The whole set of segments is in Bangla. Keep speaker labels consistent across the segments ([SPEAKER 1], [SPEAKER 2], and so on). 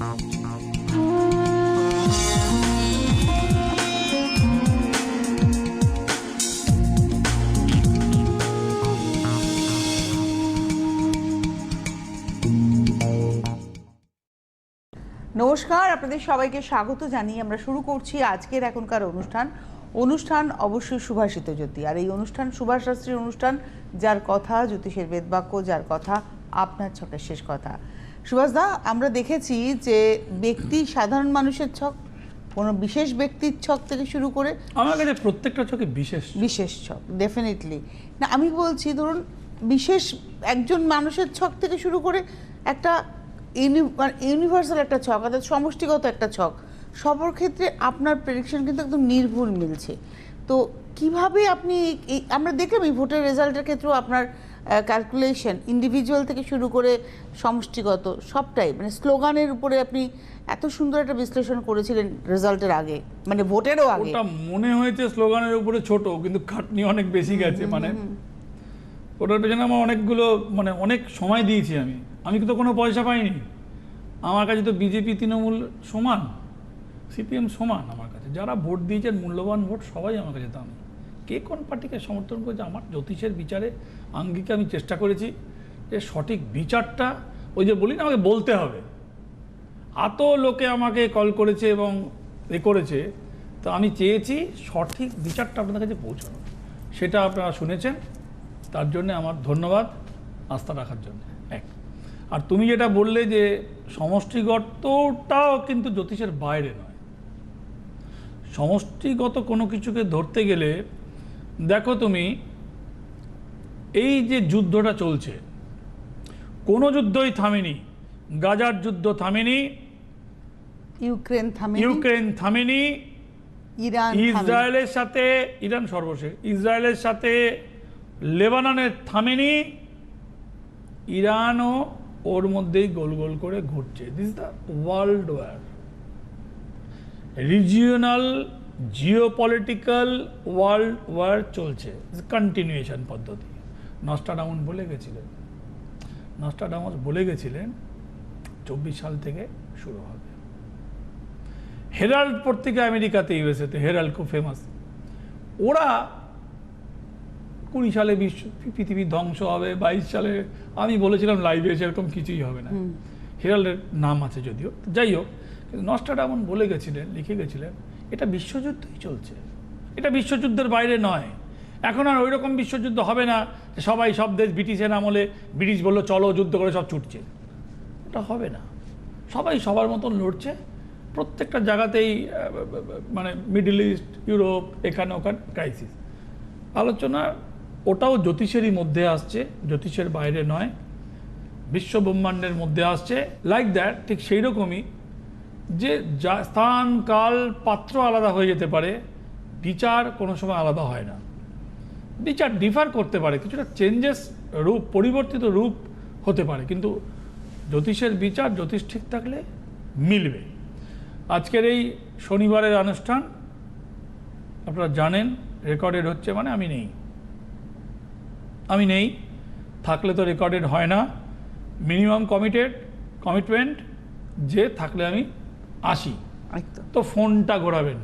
[SPEAKER 1] নমস্কার, আপনাদের সবাইকে স্বাগত জানিয়ে আমরা শুরু করছি আজকের এখনকার অনুষ্ঠান অবশ্যই সুভাষিত জ্যোতি। আর এই অনুষ্ঠান সুভাষ শাস্ত্রীর অনুষ্ঠান, যার কথা জ্যোতিষের বেদবাক্য, যার কথা আপনার ছকের শেষ কথা। সুভাষদা, আমরা দেখেছি যে ব্যক্তি সাধারণ মানুষের ছক, কোনো বিশেষ ব্যক্তির ছক থেকে শুরু করে
[SPEAKER 2] আমার কাছে প্রত্যেকটা ছকে বিশেষ
[SPEAKER 1] ছক ডেফিনেটলি না। আমি বলছি ধরুন বিশেষ একজন মানুষের ছক থেকে শুরু করে একটা ইউনিভার্সাল একটা ছক, অর্থাৎ সমষ্টিগত একটা ছক, সবার ক্ষেত্রে আপনার প্রেডিকশন কিন্তু একদম নির্ভুল মিলছে। তো কিভাবে আপনি আমরা দেখলাম এই ভোটের রেজাল্টের ক্ষেত্রেও আপনার ক্যালকুলেশন ইন্ডিভিজুয়াল থেকে শুরু করে সমষ্টিগত সবটাই, মানে স্লোগানের উপরে আপনি এত সুন্দর একটা বিশ্লেষণ করেছিলেন রেজাল্টের আগে, মানে ভোটেরও আগে।
[SPEAKER 2] ওটা মনে হয়েছে স্লোগানের উপরে ছোট, কিন্তু খাটনি অনেক বেশি গেছে। মানে ওটার পেছনে আমার অনেক সময় দিয়েছি। আমি তো কোনো পয়সা পাইনি। আমার কাছে তো বিজেপি তৃণমূল সমান, সিপিএম সমান। আমার কাছে যারা ভোট দিয়েছেন, মূল্যবান ভোট, সবাই আমার কাছে দামি। কে কোন পার্টিকে সমর্থন করেছে, আমার জ্যোতিষের বিচারে আঙ্গিকে আমি চেষ্টা করেছি যে সঠিক বিচারটা, ওই যে বলি না, আমাকে বলতে হবে। এত লোকে আমাকে কল করেছে এবং করেছে, তো আমি চেয়েছি সঠিক বিচারটা আপনাদের কাছে পৌঁছানো। সেটা আপনারা শুনেছেন, তার জন্য আমার ধন্যবাদ আস্থা রাখার জন্য। আর তুমি যেটা বললে যে সমষ্টিগতটাও কিন্তু জ্যোতিষের বাইরে নয়। সমষ্টিগত কোনো কিছুকে ধরতে গেলে দেখো, তুমি এই যে যুদ্ধটা চলছে, কোনো যুদ্ধই থামেনি। গাজার যুদ্ধ থামেনি, ইউক্রেন থামেনি, ইসরায়েলের সাথে ইরান সর্বশেষ, ইসরায়েলের সাথে লেবাননের থামেনি, ইরানও ওর মধ্যেই গোল গোল করে ঘুরছে। This is the world war, regional geopolitical world war চলছে, কন্টিনিউয়েশন পদ্ধতি। নস্ট্রাডামস বলে গেছিলেন 24 সাল থেকে শুরু হবে। হেরাল্ড পত্রিকা আমেরিকাতে, ইউএসএতে হেরাল্ড খুব ফেমাস। ওরা 20 সালে পৃথিবী ধ্বংস হবে, 22 সালে আমি বলেছিলাম লাইভে সেরকম কিছুই হবে না। হেরাল্ডের নাম আছে যদিও, যাই হোক। কিন্তু নস্ট্রাডামস বলে গেছিলেন, লিখে গেছিলেন, এটা বিশ্বযুদ্ধই চলছে, এটা বিশ্বযুদ্ধের বাইরে নয়। এখন আর ওই রকম বিশ্বযুদ্ধ হবে না যে সব দেশ ব্রিটিশের আমলে ব্রিটিশ বললো চলো যুদ্ধ করে সব ছুটছে। এটা হবে না, সবাই সবার মতন লড়ছে। প্রত্যেকটা জায়গাতেই মানে মিডল ইস্ট, ইউরোপ, এখানে ওখানে ক্রাইসিস আলোচনা। ওটাও জ্যোতিষেরই মধ্যে আসছে, জ্যোতিষের বাইরে নয়, বিশ্ব ব্রহ্মাণ্ডের মধ্যে আসছে। লাইক দ্যাট, ঠিক সেই রকমই যে স্থান, কাল, পাত্র আলাদা হয়ে যেতে পারে, বিচার কোনো সময় আলাদা হয় না। বিচার ডিফার করতে পারে, কিছুটা চেঞ্জেস, রূপ পরিবর্তিত রূপ হতে পারে, কিন্তু জ্যোতিষের বিচার, জ্যোতিষ ঠিক থাকলে মিলবে। আজকের এই শনিবারের অনুষ্ঠান আপনারা জানেন রেকর্ডেড হচ্ছে, মানে আমি নেই, থাকলে তো রেকর্ডেড হয় না। মিনিমাম কমিটমেন্ট যে থাকলে আমি আসি। তো ফোনটা ঘোরাবেন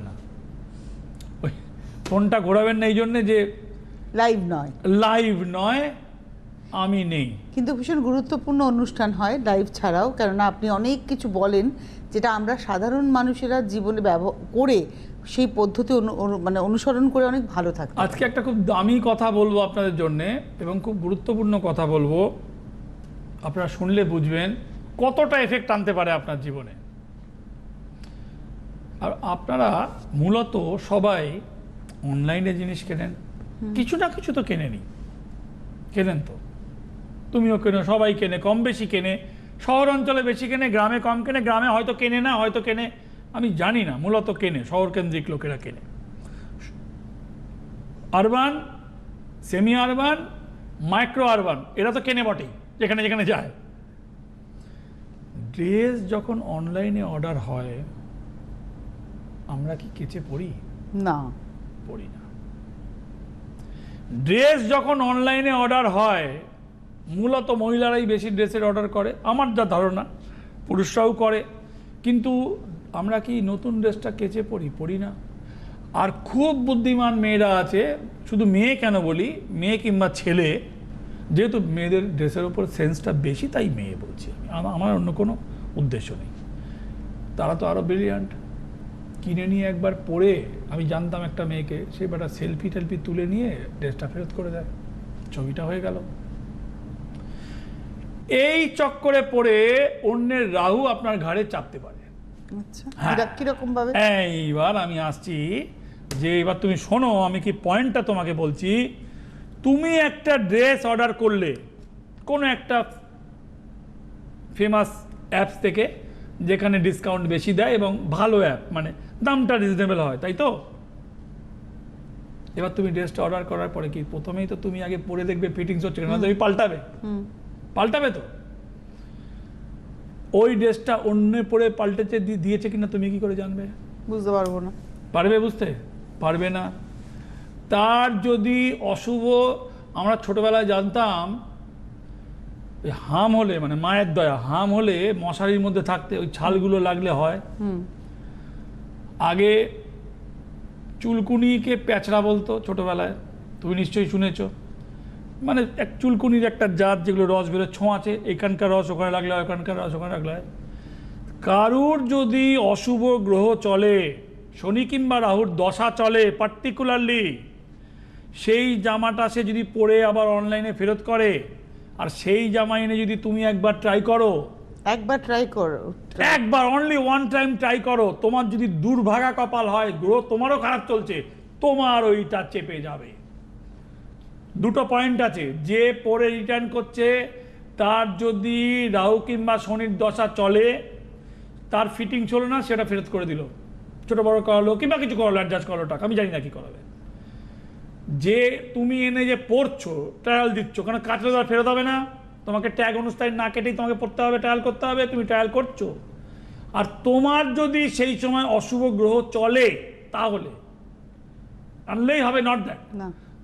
[SPEAKER 2] না, এই জন্যে যে লাইভ নয়, আমি নেই।
[SPEAKER 1] কিন্তু ভীষণ গুরুত্বপূর্ণ অনুষ্ঠান হয় লাইভ ছাড়াও, কেননা আপনি অনেক কিছু বলেন যেটা আমরা সাধারণ মানুষেরা জীবনে ব্যবহার করে, সেই পদ্ধতি অনুসরণ করে অনেক ভালো থাকে।
[SPEAKER 2] আজকে একটা খুব দামি কথা বলবো আপনাদের জন্যে, এবং খুব গুরুত্বপূর্ণ কথা বলবো। আপনারা শুনলে বুঝবেন কতটা এফেক্ট আনতে পারে আপনার জীবনে। আর আপনারা মূলত সবাই অনলাইনে জিনিস কেনেন, কিছু না কিছু তো কেনেন তো, তুমিও কেনো, সবাই কেনে, কম বেশি কেনে। শহর অঞ্চলে বেশি কেনে, গ্রামে কম কেনে, গ্রামে হয়তো কেনে না, হয়তো কেনে, আমি জানি না, মূলত কেনে, শহর কেন্দ্রিক লোকেরা কেনে। Urban, semi urban, micro urban, এরা তো কেনে বটেই, যেখানে যেখানে যায়। ড্রেস যখন অনলাইনে অর্ডার হয়, আমরা কি কেচে পড়ি?
[SPEAKER 1] না,
[SPEAKER 2] পড়ি না। ড্রেস যখন অনলাইনে অর্ডার হয়, মূলত মহিলারাই বেশি ড্রেসের অর্ডার করে, আমার যা ধারণা, পুরুষরাও করে, কিন্তু আমরা কি নতুন ড্রেসটা কেচে পরি না। আর খুব বুদ্ধিমান মেয়েরা আছে, শুধু মেয়ে কেন বলি, মেয়ে কিংবা ছেলে, যেহেতু মেয়েদের ড্রেসের উপর সেন্সটা বেশি তাই মেয়ে বলছি আমি, আমার অন্য কোনো উদ্দেশ্য নেই। তারা তো আরও ব্রিলিয়ান্ট, কিনে নিয়ে একবার পরে, আমি জানতাম একটা মেয়েকে, সে বেটা সেলফি টেলফি তুলে নিয়ে ড্রেসটা ফেরত করে দেয়, ছবিটা হয়ে গেল। এই চক্করে পড়ে অন্যের রাহু আপনার ঘাড়ে চাপতে পারে।
[SPEAKER 1] আচ্ছা,
[SPEAKER 2] হ্যাঁ।
[SPEAKER 1] কিরকম ভাবে?
[SPEAKER 2] এইবার আমি আসছি যে এবার তুমি শোনো, আমি কি পয়েন্টটা তোমাকে বলছি। তুমি একটা ড্রেস অর্ডার করলে কোনো একটা ফেমাস অ্যাপস থেকে, যেখানে ডিসকাউন্ট বেশি দেয় এবং ভালো অ্যাপ, মানে দামটা রিজনেবল হয়, তাই তো? এবার তুমি ড্রেসটা অর্ডার করার পরে কি প্রথমেই তো তুমি আগে পরে দেখবে ফিটিংস হচ্ছে কিনা, তুমি পাল্টাবে তো। ওই ড্রেসটা অন্য পরে পাল্টেছে দিয়েছে কিনা তুমি কি করে জানবে?
[SPEAKER 1] বুঝতে পারবো না।
[SPEAKER 2] পারবে বুঝতে? পারবে না। তার যদি অশুভ, আমরা ছোটবেলায় জানতাম হাম হলে, মানে মায়ের দয়া, হাম হলে মশারির মধ্যে থাকতে ওই ছালগুলো লাগলে হয়। আগে চুলকুনিকে প্যাঁচড়া বলতো ছোটবেলায়, তুমি নিশ্চয়ই শুনেছ। মানে এক চুলকুনির একটা জাত, যেগুলো রস বেরো, ছোঁয়াচে, এখানকার রস ওখানে লাগলে হয়, ওখানকার রস ওখানে লাগলে হয়। কারুর যদি অশুভ গ্রহ চলে, শনি কিংবা রাহুর দশা চলে পার্টিকুলারলি, সেই জামাটা সে যদি পরে আবার অনলাইনে ফেরত করে, আর সেই জামা এনে যদি তুমি একবার ট্রাই করো, একবার অনলি ওয়ান টাইম ট্রাই করো, তোমার যদি দুর্ভাগা কপাল হয়, গ্রহ তোমারও খারাপ চলছে, তোমার ওইটা চেপে যাবে। দুটো পয়েন্ট আছে, যে পরে রিটার্ন করছে তার যদি রাহু কিংবা শনির দশা চলে, তার ফিটিং চলো না, সেটা ফেরত করে দিল, ছোট বড় করালো কিংবা কিছু করালো, অ্যাডজাস্ট করলো টাকা, আমি জানি না কি করাবে। যে তুমি এনে যে পড়ছো, ট্রায়াল দিচ্ছ, কারণ কাটলে তো আর ফেরত হবে না, তোমাকে ট্যাগ অনুষ্ঠান না কেটেই তোমাকে পড়তে হবে, ট্রায়াল করতে হবে, তুমি ট্রায়াল করছো। আর তোমার যদি সেই সময় অশুভ গ্রহ চলে, তাহলে আনলেই হবে, নট দ্যাট,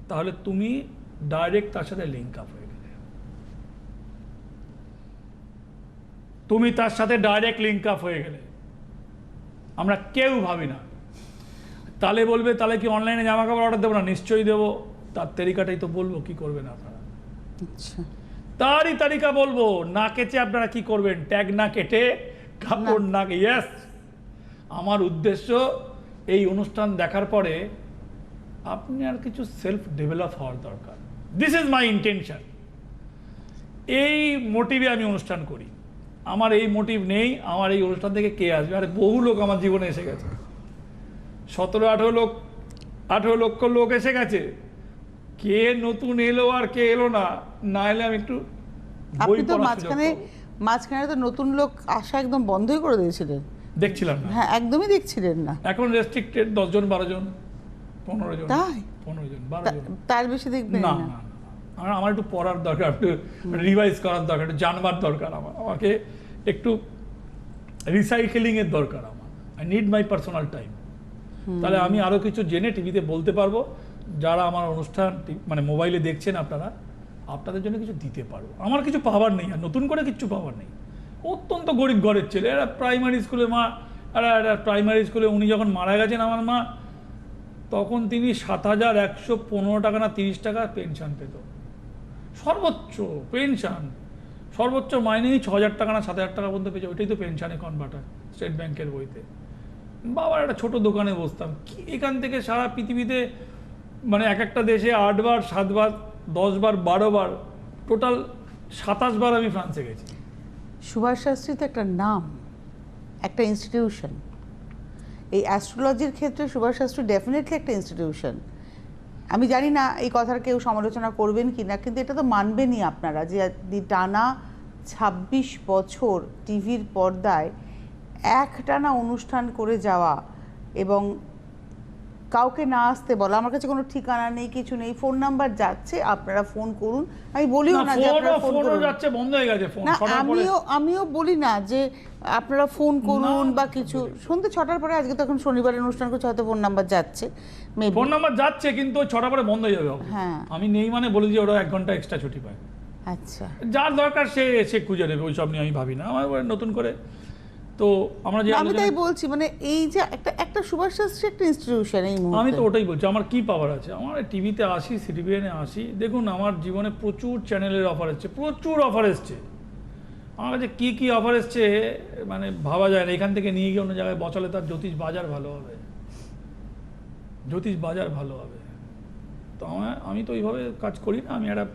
[SPEAKER 2] তাহলে তুমি ডাইরেক্ট তার সাথে লিঙ্ক আপ হয়ে গেলে, তুমি তার সাথে ডাইরেক্ট লিঙ্ক আপ হয়ে গেলে। আমরা কেউ ভাবি না। তাহলে বলবে, তাহলে কি অনলাইনে জামা কাপড় অর্ডার দেবো না? নিশ্চয়ই দেবো। তার তালিকাটাই তো বলবো, কি করবেন আপনারা। তারই তালিকা বলবো। না কেচে আপনারা কি করবেন? ট্যাগ না কেটে, কাপড় না, ইয়েস। আমার উদ্দেশ্য এই অনুষ্ঠান দেখার পরে আপনি আর কিছু সেলফ ডেভেলপ হওয়ার দরকার। This is my intention. এই মোটিভে আমি অনুষ্ঠান করি। আমার এই মোটিভ নেই, আমার এই অনুষ্ঠান থেকে কে আসবে? আরে বহু লোক আমার জীবনে এসে গেছে, 17-18 লক্ষ লোক এসে গেছে। কে নতুন এলো আর কে এলো না, না এলে আমি একটু
[SPEAKER 1] আপনি তো মাঝখানে তো নতুন লোক আসা একদম বন্ধই করে দিয়েছিলেন,
[SPEAKER 2] দেখছিলাম না।
[SPEAKER 1] হ্যাঁ, একদমই দেখছিলেন না।
[SPEAKER 2] এখন রেস্ট্রিক্টেড 10 জন 12 জন 15 জন,
[SPEAKER 1] তাই
[SPEAKER 2] 15 জন 12 জন,
[SPEAKER 1] তার বেশি দেখবেন
[SPEAKER 2] না।
[SPEAKER 1] না।
[SPEAKER 2] আমার একটু পড়ার দরকার, একটু রিভাইজ করার দরকার, একটু জানবার দরকার, আমাকে একটু রিসাইকেলিং এর দরকার। I need my personal time. তাহলে আমি আরো কিছু জেনে টিভিতে বলতে পারবো, যারা আমার অনুষ্ঠান মানে মোবাইলে দেখছেন আপনারা, আপনাদের জন্য কিছু দিতে পারবো। আমার কিছু পাওয়ার নেই, আর নতুন করে কিছু পাওয়ার নেই। অত্যন্ত গরিব ঘরের ছেলে, এরা প্রাইমারি স্কুলে, মা প্রাইমারি স্কুলে, উনি যখন মারা গেছেন আমার মা, তখন তিনি 7,115 টাকা না 30 টাকা পেনশন পেত, সর্বোচ্চ পেনশন। সর্বোচ্চ মাইনেই 6,000 টাকা না 7,000 টাকা পর্যন্ত পেয়েছে, ওইটাই তো পেনশনে কনভার্ট হয় স্টেট ব্যাংকের বইতে। বাবার একটা ছোট দোকানে বসতাম, কি এখান থেকে সারা পৃথিবীতে, মানে এক একটা দেশে 8 বার 7 বার 10 বার 12 বার, টোটাল 27 বার আমি ফ্রান্সে গেছি।
[SPEAKER 1] সুভাষ শাস্ত্রী তো একটা নাম, একটা ইনস্টিটিউশন। এই অ্যাস্ট্রোলজির ক্ষেত্রে সুভাষ শাস্ত্রী ডেফিনেটলি একটা ইনস্টিটিউশন। আমি জানি না এই কথার কেউ সমালোচনা করবেন কি না, কিন্তু এটা তো মানবেনই আপনারা যে টানা 26 বছর টিভির পর্দায় একটানা অনুষ্ঠান করে যাওয়া এবং কাউকে না আসতে বলা। আমার কাছে কোনো ঠিকানা নেই, কিছু নেই, ফোন নাম্বার যাচ্ছে, আপনারা ফোন করুন। আমি বলিও না যে আপনারা ফোন করুন,
[SPEAKER 2] যাচ্ছে, বন্ধ হয়ে গেছে ফোন।
[SPEAKER 1] না, আমিও বলি না যে আপনারা ফোন করুন বা কিছু। সন্ধ্যে 6টার পরে, আজকে তো এখন শনিবারের অনুষ্ঠান করছে, হয়তো ফোন নাম্বার যাচ্ছে,
[SPEAKER 2] ফোন নাম্বার যাচ্ছে, কিন্তু 6টা পরে বন্ধ হয়ে যাবে।
[SPEAKER 1] হ্যাঁ,
[SPEAKER 2] আমি নেই মানে বলি যে ওরা 1 ঘন্টা এক্সট্রা ছুটি পায়।
[SPEAKER 1] আচ্ছা,
[SPEAKER 2] যার দরকার সে খুঁজে নেবে, ওইসব নিয়ে আমি ভাবি না। আমার নতুন করে তো আমরা যে
[SPEAKER 1] আমি তাই বলছি, মানে এই যে একটা সুভাষ শাস্ত্রী একটা ইনস্টিটিউশন এই মুহূর্তে।
[SPEAKER 2] আমি তো ওটাই বলছি, আমার কি পাওয়ার আছে? আমার টিভিতে আসি, সিটিভিএনে আসি, দেখুন আমার জীবনে প্রচুর চ্যানেলের অফার এসছে, প্রচুর অফার এসছে। আমার কাছে কী কী অফার এসছে মানে ভাবা যায় না। এখান থেকে নিয়ে গিয়ে অন্য জায়গায় বসালে তার জ্যোতিষ বাজার ভালো হবে, জ্যোতিষ বাজার ভালো হবে। তো আমি তো ওইভাবে কাজ করি না। আমি একটা,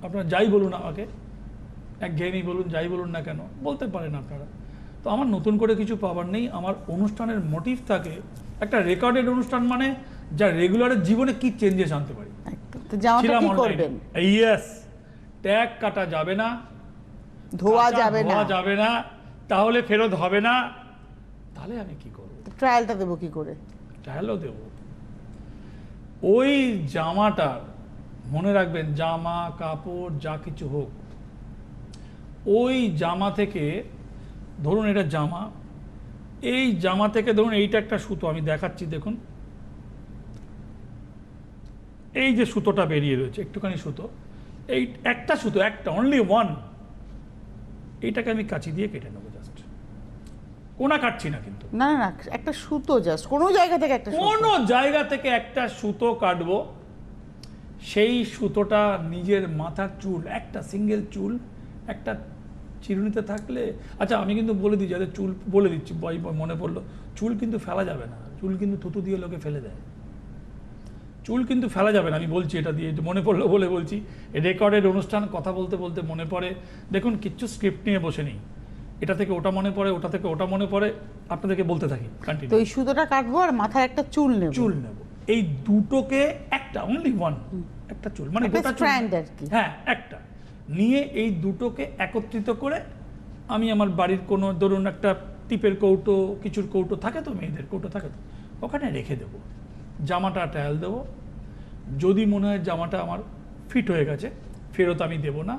[SPEAKER 2] আপনারা যাই বলুন আমাকে, একঘেয়েমি বলুন, যাই বলুন না কেন, বলতে পারেন আপনারা। তো আমার নতুন করে কিছু পাবার নেই। আমার অনুষ্ঠানের মোটিভ থাকে একটা রেকর্ডেড অনুষ্ঠান, মানে যা রেগুলারের জীবনে কি চেঞ্জেস আনতে পারি।
[SPEAKER 1] তো জামাটা কি করবেন?
[SPEAKER 2] ইয়েস, ট্যাগ কাটা যাবে না,
[SPEAKER 1] ধোয়া যাবে না,
[SPEAKER 2] যাবে না, তাহলে ফেরত হবে না। তাহলে আমি কি করব?
[SPEAKER 1] ট্রায়ালটা দেবো কি করে?
[SPEAKER 2] ট্রায়ালও দেব। ওই জামাটার, মনে রাখবেন, জামা কাপড় যা কিছু হোক, ওই জামা থেকে ধরুন এটা জামা, এই জামা থেকে ধরুন এইটা একটা সুতো, আমি দেখাচ্ছি দেখুন, এই যে সুতোটা বেরিয়ে রয়েছে, একটুখানি সুতো, এই একটা সুতো, একটা অনলি ওয়ান, এইটাকে আমি কাঁচি দিয়ে কেটে নেবো। জাস্ট কোনা কাটছি না কিন্তু,
[SPEAKER 1] না না না, একটা সুতো, জাস্ট কোনো জায়গা থেকে একটা সুতো।
[SPEAKER 2] কোনো জায়গা থেকে একটা সুতো কাটবো। সেই সুতোটা নিজের মাথার চুল, একটা সিঙ্গেল চুল একটা চিরুনিতে থাকলে, আচ্ছা আমি কিন্তু বলে দিই, যাদের চুল, বলে দিচ্ছি, মনে পড়লো, চুল কিন্তু ফেলা যাবে না। চুল কিন্তু থুতু দিয়ে লোকে ফেলে দেয়, চুল কিন্তু ফেলা যাবে না। আমি বলছি এটা দিয়ে, মনে পড়লো বলে বলছি। রেকর্ডেড অনুষ্ঠান, কথা বলতে বলতে মনে পড়ে। দেখুন কিচ্ছু স্ক্রিপ্ট নিয়ে বসে নেই, এটা থেকে ওটা মনে পড়ে, ওটা থেকে ওটা মনে পড়ে, আপনাদেরকে বলতে থাকি
[SPEAKER 1] তো
[SPEAKER 2] কন্টিনিউ।
[SPEAKER 1] এই সুতোটা কাটবো আর মাথার একটা চুল নেব।
[SPEAKER 2] চুল নেব, এই দুটোকে একটা, অনলি ওয়ান, একটা চুল, মানে গোটা চুল,
[SPEAKER 1] স্ট্র্যান্ড আর কি।
[SPEAKER 2] হ্যাঁ একটা নিয়ে এই দুটোকে একত্রিত করে আমি আমার বাড়ির কোনো, ধরুন একটা টিপের কৌটো, কিছুর কৌটো থাকে তো, মেয়েদের কৌটো থাকে তো, ওখানে রেখে দেবো। জামাটা ট্রায়াল দেবো। যদি মনে হয় জামাটা আমার ফিট হয়ে গেছে, ফেরত আমি দেব না,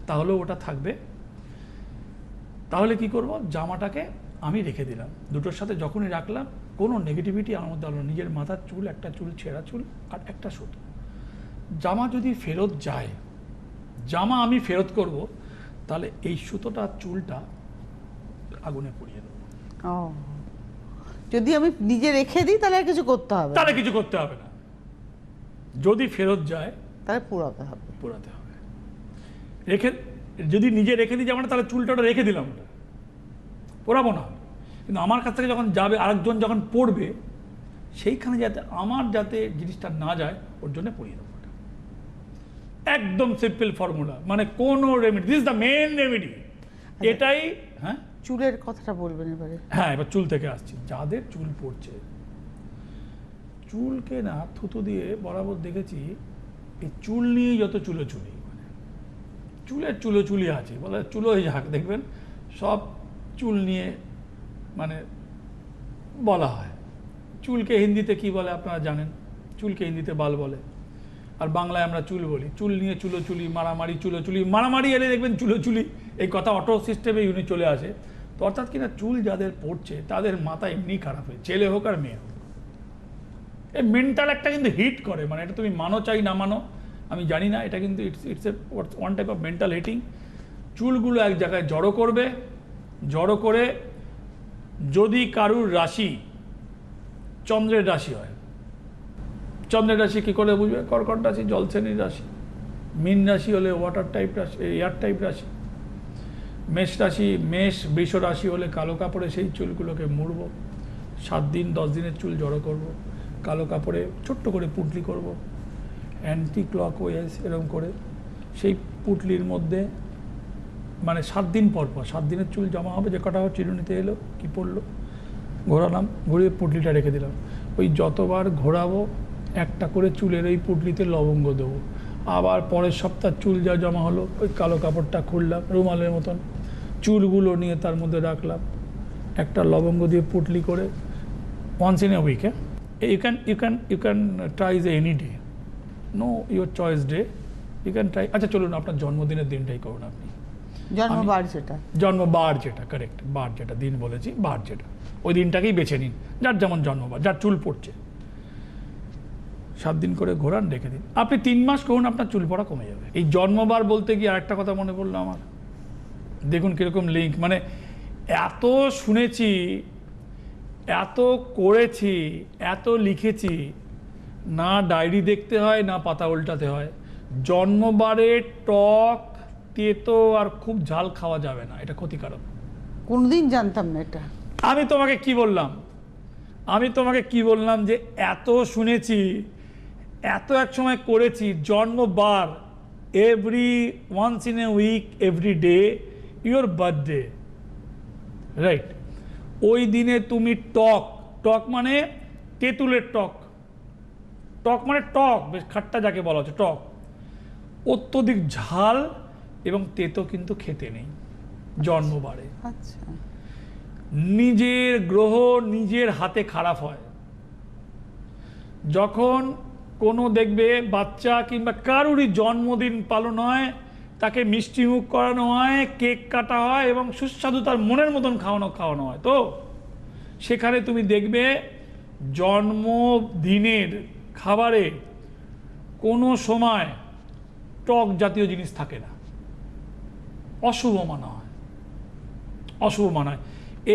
[SPEAKER 2] তাহলে ওটা থাকবে। তাহলে কি করব, জামাটাকে আমি রেখে দিলাম। দুটোর সাথে যখনই রাখলাম, কোনো নেগেটিভিটি আমার মধ্যে আলো, নিজের মাথার চুল, একটা চুল ছেঁড়া চুল আর একটা সুতো। জামা যদি ফেরত যায়, জামা আমি ফেরত করব, তাহলে এই সুতোটা, চুলটা আগুনে পুড়িয়ে দেবো।
[SPEAKER 1] ও, যদি আমি নিজে রেখে দিই তাহলে আর কিছু করতে হবে না?
[SPEAKER 2] তাহলে কিছু করতে হবে না। যদি ফেরত যায়,
[SPEAKER 1] তাহলে পুরাতে হবে।
[SPEAKER 2] পোড়াতে হবে। রেখে, যদি নিজে রেখে দিই জামাটা, তাহলে চুলটা ওটা রেখে দিলাম, ওটা পোড়াবো না। কিন্তু আমার কাছ থেকে যখন যাবে, আরেকজন যখন পড়বে, সেইখানে যাতে আমার যাতে জিনিসটা না যায়, ওর জন্য পড়িয়ে দেবো। ওটা একদম সিম্পল ফর্মুলা, মানে কোনো remedy, this the main remedy, এটাই। হ্যাঁ,
[SPEAKER 1] চুলের কথাটা বলবেন এবারে।
[SPEAKER 2] হ্যাঁ, এবার চুল থেকে আসছি। যাদের চুল পড়ছে, চুলকে না থুতু দিয়ে বরাবর দেখেছি, এই চুল নিয়েই যত চুলোচুলি, মানে চুলের চুলোচুলি আছে, বলে চুলোই যাক, দেখবেন সব চুল নিয়ে মানে বলা হয়। চুলকে হিন্দিতে কি বলে আপনারা জানেন? চুলকে হিন্দিতে বাল বলে, আর বাংলায় আমরা চুল বলি। চুল নিয়ে চুলোচুলি, মারামারি, চুলোচুলি, মারামারি এলে দেখবেন চুলোচুলি, এই কথা অটো সিস্টেমে ইউনিট চলে আসে। তো অর্থাৎ কিনা চুল যাদের পড়ছে, তাদের মাথা এমনি খারাপ হয়, ছেলে হোক আর মেয়ে হোক। এই মেন্টাল একটা কিন্তু হিট করে, মানে এটা তুমি মানো চাই না মানো, আমি জানি না, এটা কিন্তু it's a one type of mental hitting. চুলগুলো এক জায়গায় জড়ো করবে, জড়ো করে, যদি কারুর রাশি চন্দ্রের রাশি হয়, চন্দ্রের রাশি কী করে বুঝবে? কর্কট রাশি জলশ্রেণীর রাশি, মীন রাশি হলে ওয়াটার টাইপ রাশি, এয়ার টাইপ রাশি, মেষ রাশি, মেষ বৃষ রাশি হলে কালো কাপড়ে সেই চুলগুলোকে মুড়ব, 7 দিন 10 দিনের চুল জড়ো করব, কালো কাপড়ে ছোট্ট করে পুঁটলি করব, অ্যান্টি ক্লক ওয়াইজ এরকম করে, সেই পুঁটলির মধ্যে মানে 7 দিন পর পর, 7 দিনের চুল জমা হবে, যে কটা চিরুনিতে এলো কি পড়লো, ঘোরালাম, ঘুরিয়ে পুঁটলিটা রেখে দিলাম। ওই যতবার ঘোরাবো, একটা করে চুলের ওই পুঁটলিতে লবঙ্গ দেবো। আবার পরের সপ্তাহ চুল যা জমা হলো, ওই কালো কাপড়টা খুললাম, রুমালের মতন চুলগুলো নিয়ে তার মধ্যে রাখলাম, একটা লবঙ্গ দিয়ে পুঁটলি করে, once in a week. You can try any day, no your choice day, you can try. আচ্ছা চলুন, আপনার জন্মদিনের দিনটাই করুন আপনি,
[SPEAKER 1] জন্মবার যেটা,
[SPEAKER 2] জন্মবার যেটা, কারেক্ট, বার যেটা, দিন বলেছি, বার যেটা, ওই দিনটাকেই বেছে নিন, যার যেমন জন্মবার, যার চুল পড়ছে। 7 দিন করে ঘোরান, রেখে দিন। আপনি 3 মাস করুন, আপনার চুল পড়া কমে যাবে। এই জন্মবার বলতে গিয়ে আরেকটা কথা মনে পড়লো আমার, দেখুন কীরকম লিঙ্ক, মানে এত শুনেছি, এত করেছি, এত লিখেছি, না ডায়েরি দেখতে হয় না পাতা উল্টাতে হয়। জন্মবারে টক, তেতো আর খুব ঝাল খাওয়া যাবে না, এটা ক্ষতিকারক।
[SPEAKER 1] কোনদিন জানতাম না এটা।
[SPEAKER 2] আমি তোমাকে কি বললাম যে এত শুনেছি, এত এক সময় করেছি। জন্মবার, every once in a week, every day, your birthday, right? ওই দিনে তুমি টক মানে তেঁতুলের টক মানে টক, বেশ খাট্টা যাকে বলা হচ্ছে টক, অত্যধিক ঝাল এবং তেতো কিন্তু খেতে নেই জন্মবারে।
[SPEAKER 1] আচ্ছা,
[SPEAKER 2] নিজের গ্রহ নিজের হাতে খারাপ হয়। যখন কোনো দেখবে বাচ্চা কিংবা কারুরই জন্মদিন পালন হয়, তাকে মিষ্টি মুখ করানো হয়, কেক কাটা হয় এবং সুস্বাদু তার মনের মতন খাওয়ানো হয়, তো সেখানে তুমি দেখবে জন্মদিনের খাবারে কোনো সময় টক জাতীয় জিনিস থাকে না, অশুভ মানা হয়।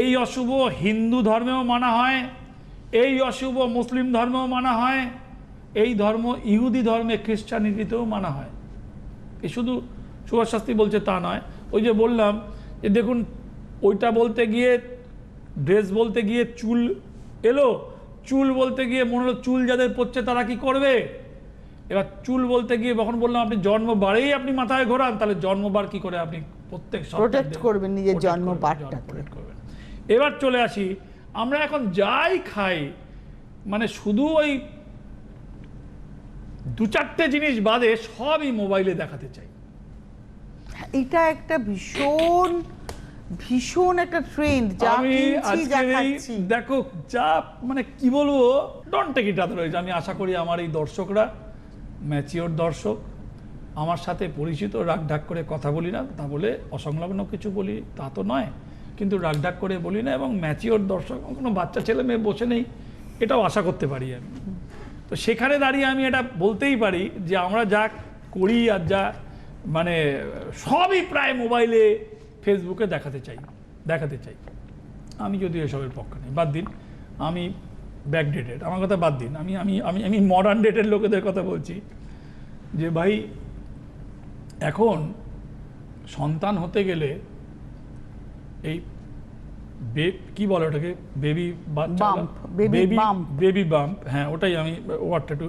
[SPEAKER 2] এই অশুভ হিন্দু ধর্মেও মানা হয়, এই অশুভ মুসলিম ধর্মেও মানা হয়, এই ধর্ম ইহুদি ধর্মে, খ্রিস্টানিটিতেও মানা হয়। এই শুধু সুভাষ শাস্ত্রী বলছে তা নয়। ওই যে বললাম যে দেখুন, ওইটা বলতে গিয়ে, ড্রেস বলতে গিয়ে চুল এলো, চুল বলতে গিয়ে মনে হলো চুল যাদের পড়ছে তারা কি করবে। এবার চুল বলতে গিয়ে যখন বললাম আপনি জন্মবারেই আপনি মাথায় ঘোরান, তাহলে জন্মবার কি করে আপনি প্রত্যেক
[SPEAKER 1] প্রোটেক্ট করবেন নিজের জন্মবারটাকে।
[SPEAKER 2] এবার চলে আসি, আমরা এখন যাই খাই, মানে শুধু ওই দু চারটে জিনিস বাদে সবই মোবাইলে দেখাতে চাই।
[SPEAKER 1] এটা একটা ভীষণ একটা ট্রেন্ড, যা কিনছি যা খাচ্ছি।
[SPEAKER 2] দেখো যা মানে কি বলবো, ডোন্ট টেক ইট আদারওয়াইজ। আমি আশা করি আমার এই দর্শকরা ম্যাচিওর দর্শক, আমার সাথে পরিচিত, রাগ ঢাক করে কথা বলি না, তা বলে অসংলগ্ন কিছু বলি তা তো নয়, কিন্তু রাগ ঢাক করে বলি না, এবং ম্যাচিওর দর্শক, কোনো বাচ্চা ছেলে মেয়ে বসে নেই, এটাও আশা করতে পারি আমি। তো সেখানে দাঁড়িয়ে আমি এটা বলতেই পারি যে আমরা যা করি আর যা মানে সবই প্রায় মোবাইলে, ফেসবুকে দেখাতে চাই। আমি যদিও এসবের পক্ষে নেই, বাদ দিন, আমি ব্যাকডেটেড, আমার কথা বাদ দিন, আমি আমি আমি আমি মডার্ন ডেটের লোকেদের কথা বলছি যে ভাই এখন সন্তান হতে গেলে এই কি বলে ওটাকে, বেবি বাম্প, হ্যাঁ ওটাই আমি ওয়ার্ডটা একটু,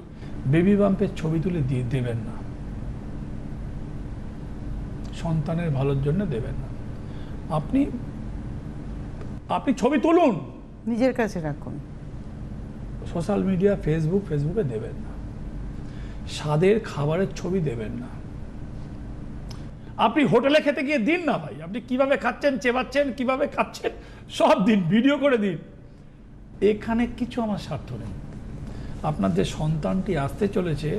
[SPEAKER 2] বেবি বাম্পের ছবি তুলে দিয়ে দেবেন না, সন্তানের ভালোর জন্য দেবেন না। আপনি ছবি তুলুন,
[SPEAKER 1] নিজের কাছে রাখুন,
[SPEAKER 2] সোশ্যাল মিডিয়া, ফেসবুকে দেবেন না। স্বাদের খাবারের ছবি দেবেন না। আপনি হোটেলে খেতে গিয়ে দিন না ভাই, আপনি কিভাবে খাচ্ছেন, চেবাচ্ছেন, কিভাবে খাচ্ছেন সব দিন, ভিডিও করে দিন। এখানে কিছু আমার স্বার্থ নেই। আপনার যে সন্তানটি আসতে চলেছে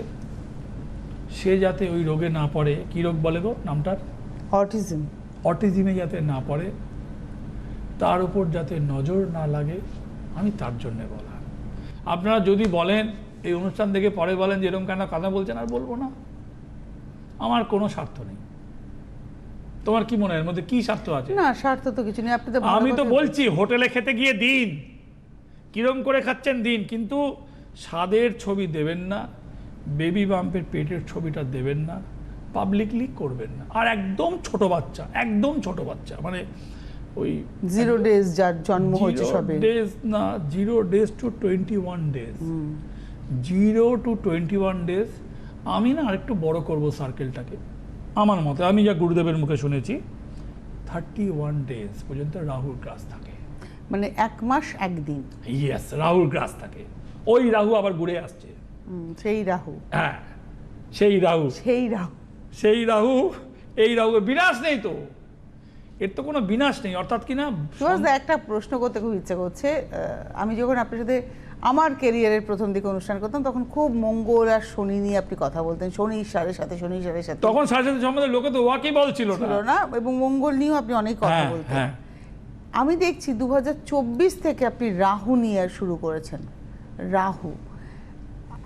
[SPEAKER 2] সে যাতে ওই রোগে না পড়ে, কি রোগ বলে গো নামটার, অটিজমে যাতে না পড়ে, তার উপর যাতে নজর না লাগে, আমি তার জন্যে বলা। আপনারা যদি বলেন এই অনুষ্ঠান থেকে পরে বলেন যে এরকম কেন কথা বলছেন, আর বলবো না, আমার কোনো স্বার্থ নেই। তোমার কি মনে হয় এর মধ্যে কি স্বার্থ আছে?
[SPEAKER 1] না, স্বার্থ তো কিছু নেই।
[SPEAKER 2] আমি তো বলছি হোটেলে খেতে গিয়ে দিন, কিরম করে খাচ্ছেন দিন, কিন্তু স্বাদের ছবি দেবেন না, বেবি বাম্পের পেটের ছবিটা দেবেন না, পাবলিকলি করবেন না। আর একদম ছোট বাচ্চা মানে ওই
[SPEAKER 1] 0 days যার জন্ম হয়েছে সবে,
[SPEAKER 2] 0 days না, 0 days to 21 days, 0 to 21 days। আমি না আরেকটু বড় করব সার্কেলটাকে, আমার মতে, আমি যা গুরুদেবের মুখে শুনেছি 31 days পর্যন্ত রাহুর গ্রাস থাকে,
[SPEAKER 1] মানে 1 মাস 1 দিন।
[SPEAKER 2] ইয়েস, রাহুর গ্রাস থাকে। ওই রাহু আবার ঘুরে আসছে,
[SPEAKER 1] সেই রাহু,
[SPEAKER 2] হ্যাঁ সেই রাহু, এই রাহু বিনাশ নেই তো, এর তো কোনো বিনাশ নেই। অর্থাৎ কি না,
[SPEAKER 1] একটা প্রশ্ন করতে খুব ইচ্ছে করছে। আমি যখন আপনার সাথে আমার ক্যারিয়ারের প্রথম দিকে অনুষ্ঠান করতাম, তখন খুব মঙ্গল আর শনি নিয়ে আপনি কথা বলতেন, শনির সাথে
[SPEAKER 2] তখন সাথে সম্বন্ধে লোকে তো ওয়াকি বলছিল
[SPEAKER 1] না, এবং মঙ্গল নিয়েও আপনি অনেক কথা বলতেন। আমি দেখছি 2024 থেকে আপনি রাহু নিয়ে শুরু করেছেন। রাহু,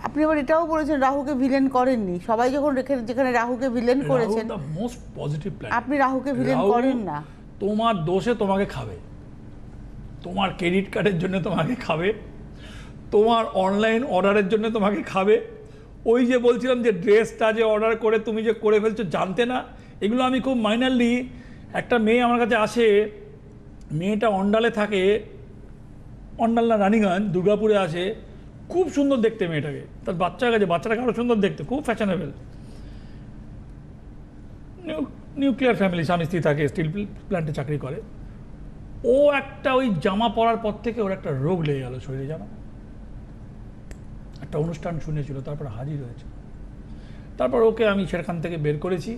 [SPEAKER 1] আপনি আবার এটাও বলেছেন রাহুকে ভিলেন করেননি। সবাই যখন যেখানে রাহুকে ভিলেন করেছেন,
[SPEAKER 2] মোস্ট পজিটিভ প্ল্যানেট,
[SPEAKER 1] আপনি রাহুকে ভিলেন করেন না।
[SPEAKER 2] তোমার দোষে তোমাকে খাবে, তোমার ক্রেডিট কার্ডের জন্য তোমাকে খাবে, তোমার অনলাইন অর্ডারের জন্য তোমাকে খাবে। ওই যে বলছিলাম যে ড্রেসটা যে অর্ডার করে তুমি যে করে ফেলছো জানতে না, এগুলো আমি খুব মাইনারলি, একটা মেয়ে আমার কাছে আসে, মেয়েটা অন্ডালে থাকে, অন্ডাল না রানীগঞ্জ, দুর্গাপুরে আসে, খুব সুন্দর দেখতে মেয়েটাকে, তার বাচ্চা গেছে, বাচ্চাটাকে আরও সুন্দর দেখতে, খুব ফ্যাশনেবল, নিউক্লিয়ার ফ্যামিলি, স্বামী স্ত্রী থাকে, স্টিল প্ল্যান্টে চাকরি করে। ও একটা ওই জামা পরার পর থেকে ওর একটা রোগ লেগে গেল শরীরে, জানো, একটা অনুষ্ঠান শুনেছিল, তারপর হাজির হয়েছে। তারপর ওকে আমি সেখান থেকে বের করেছি।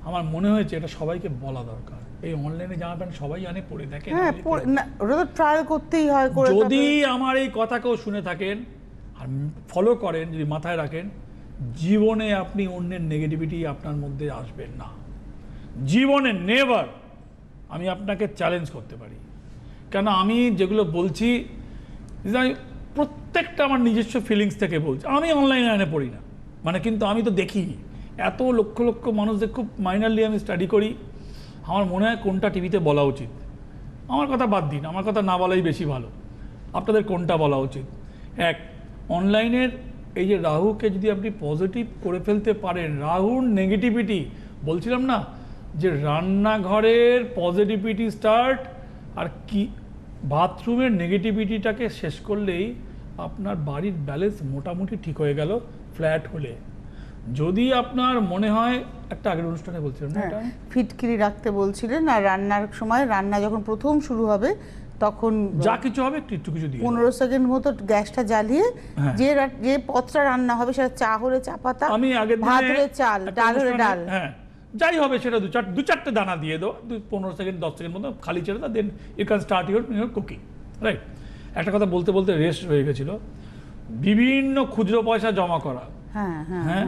[SPEAKER 2] আমার মনে হয়েছে এটা সবাইকে বলা দরকার, এই অনলাইনে জামা প্যান্ট সবাই জানে, পরে দেখে,
[SPEAKER 1] হ্যাঁ ওটা তো ট্রায়াল করতেই হয়। করে
[SPEAKER 2] যদি আমার এই কথা কেউ শুনে থাকেন আর ফলো করেন, যদি মাথায় রাখেন, জীবনে আপনি অন্যের নেগেটিভিটি আপনার মধ্যে আসবেন না, জীবনে নেভার। আমি আপনাকে চ্যালেঞ্জ করতে পারি, কেন আমি যেগুলো বলছি প্রত্যেকটা আমার নিজস্ব ফিলিংস থেকে বলছি। আমি অনলাইনে পড়ি না মানে, কিন্তু আমি তো দেখি এত লক্ষ লক্ষ মানুষদের, খুব মাইনারলি আমি স্টাডি করি। আমার মনে হয় কোনটা টিভিতে বলা উচিত, আমার কথা বাদ দিন, আমার কথা না বলাই বেশি ভালো, আপনাদের কোনটা বলা উচিত। এক, অনলাইনের এই যে রাহুকে যদি আপনি পজিটিভ করে ফেলতে পারেন, রাহুর নেগেটিভিটি, বলছিলাম না যে রান্নাঘরের পজিটিভিটি স্টার্ট, আর কি বাথরুমের নেগেটিভিটিটাকে শেষ করলেই আপনার বাড়ির ব্যালেন্স মোটামুটি ঠিক হয়ে গেল। ফ্ল্যাট হলে যদি আপনার মনে হয়, একটা আগের অনুষ্ঠানে বলছিলাম না, এটা
[SPEAKER 1] ফিটকিরি রাখতে বলছিলেন, আর রান্নার সময়, রান্না যখন প্রথম শুরু হবে তখন
[SPEAKER 2] যা কিছু হবে একটু কিছু দিয়ে
[SPEAKER 1] 15 সেকেন্ড মতো গ্যাসটা জ্বালিয়ে, যে পদটা রান্না হবে সেটা চা হলে চা পাতা,
[SPEAKER 2] আমি আগের
[SPEAKER 1] ভাত হলে চাল, ডাল হলে ডাল,
[SPEAKER 2] হ্যাঁ যাই হবে সেটা দু চারটে দানা দিয়ে দাও, 15 সেকেন্ড 10 সেকেন্ড মতো খালি ছেড়ে দাও, then you can start your cooking, right. একটা কথা বলতে বলতে রেস্ট হয়ে গেছিল, বিভিন্ন খুচরো পয়সা জমা করা, হ্যাঁ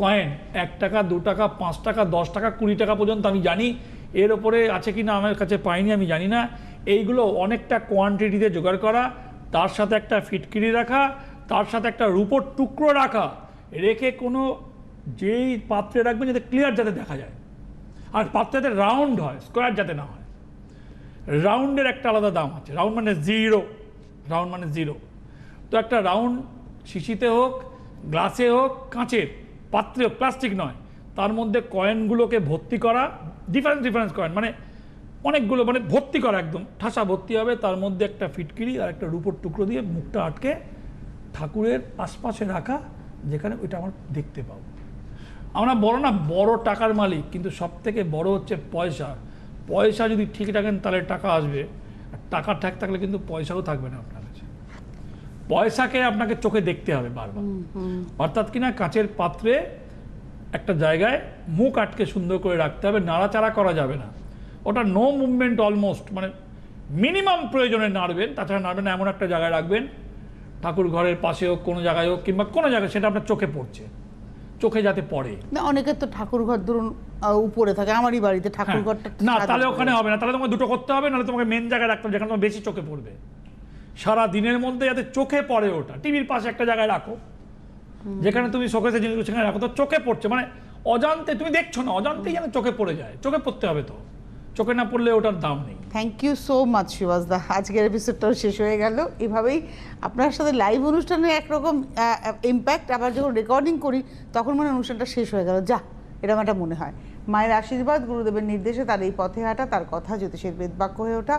[SPEAKER 2] কয়েন, 1 টাকা 2 টাকা 5 টাকা 10 টাকা 20 টাকা পর্যন্ত, আমি জানি এর ওপরে আছে কি না আমার কাছে পাইনি, আমি জানি না। এইগুলো অনেকটা কোয়ান্টিটিতে জোগাড় করা, তার সাথে একটা ফিটকিরি রাখা, তার সাথে একটা রূপোর টুকরো রাখা, রেখে কোনো যেই পাত্রে রাখবেন যাতে ক্লিয়ার, যাতে দেখা যায়, আর পাত্র যাতে রাউন্ড হয়, স্কোয়ার যাতে না হয়। রাউন্ডের একটা আলাদা দাম আছে, রাউন্ড মানে জিরো, রাউন্ড মানে জিরো। তো একটা রাউন্ড শিশিতে হোক, গ্লাসে হোক, কাঁচের পাত্রে হোক, প্লাস্টিক নয়, তার মধ্যে কয়েনগুলোকে ভর্তি করা, ডিফারেন্স কয়েন, মানে অনেকগুলো, মানে ভর্তি করা, একদম ঠাসা ভর্তি হবে, তার মধ্যে একটা ফিটকিরি আর একটা রূপোর টুকরো দিয়ে মুখটা আটকে ঠাকুরের আশপাশে রাখা, যেখানে ওইটা আমার দেখতে পাবো। আমরা বড় টাকার মালিক, কিন্তু সব থেকে বড় হচ্ছে পয়সা। পয়সা যদি ঠিক রাখেন তাহলে টাকা আসবে, আর টাকা ঠিক থাকলে কিন্তু পয়সাও থাকবে না আপনার কাছে। পয়সাকে আপনাকে চোখে দেখতে হবে বারবার, অর্থাৎ কিনা কাঁচের পাত্রে একটা জায়গায় মুখ আটকে সুন্দর করে রাখতে হবে, নাড়াচাড়া করা যাবে না। ওটা নো মুভমেন্ট অলমোস্ট, মানে মিনিমাম প্রয়োজনে নাড়বেন, তাছাড়া নাড়বেন না, এমন একটা জায়গায় রাখবেন, ঠাকুর ঘরের পাশে হোক, কোনো জায়গায় হোক, কিংবা কোনো জায়গায় সেটা আপনার চোখে পড়ছে, চোখে যাতে পড়ে
[SPEAKER 1] না। অনেকের তো ঠাকুর ঘর ধরুন উপরে থাকে, আমারই বাড়িতে ঠাকুর ঘরটা
[SPEAKER 2] না, তাহলে ওখানে হবে না, তাহলে তোমাকে দুটো করতে হবে, নাহলে তোমাকে মেন জায়গায় রাখতে হবে যেখানে তোমার বেশি চোখে পড়বে। সারা দিনের মধ্যে যাতে চোখে পড়ে, ওটা টিভির পাশে একটা জায়গায় রাখো, যেখানে তুমি শোকেসের জিনিসগুলো সেখানে রাখো, তো চোখে পড়ছে, মানে অজান্তে তুমি দেখছো না, অজান্তেই যেন চোখে পড়ে যায়। চোখে পড়তে হবে, তো চোখে না পড়লে ওটার দাম নেই।
[SPEAKER 1] থ্যাংক ইউ সো মাচ সুভাষদা, আজকের এপিসোডটাও শেষ হয়ে গেল। এভাবেই আপনার সাথে লাইভ অনুষ্ঠানে একরকম ইম্প্যাক্ট, আবার যখন রেকর্ডিং করি তখন মনে অনুষ্ঠানটা শেষ হয়ে গেল, যা এরকম একটা মনে হয়। মায়ের আশীর্বাদ, গুরুদেবের নির্দেশে তার এই পথে হাঁটা, তার কথা জ্যোতিষের বেদবাক্য হয়ে ওঠা,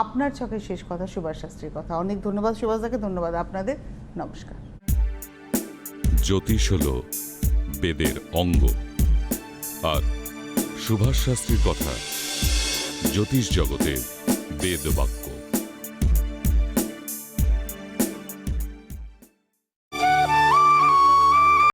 [SPEAKER 1] আপনার চোখের শেষ কথা সুভাষ শাস্ত্রীর কথা। অনেক ধন্যবাদ সুভাষদাকে, ধন্যবাদ আপনাদের, নমস্কার।
[SPEAKER 3] জ্যোতিষ হলো বেদের অঙ্গ, আর সুভাষ শাস্ত্রীর কথা জ্যোতিষ জগতে বেদবাক্য।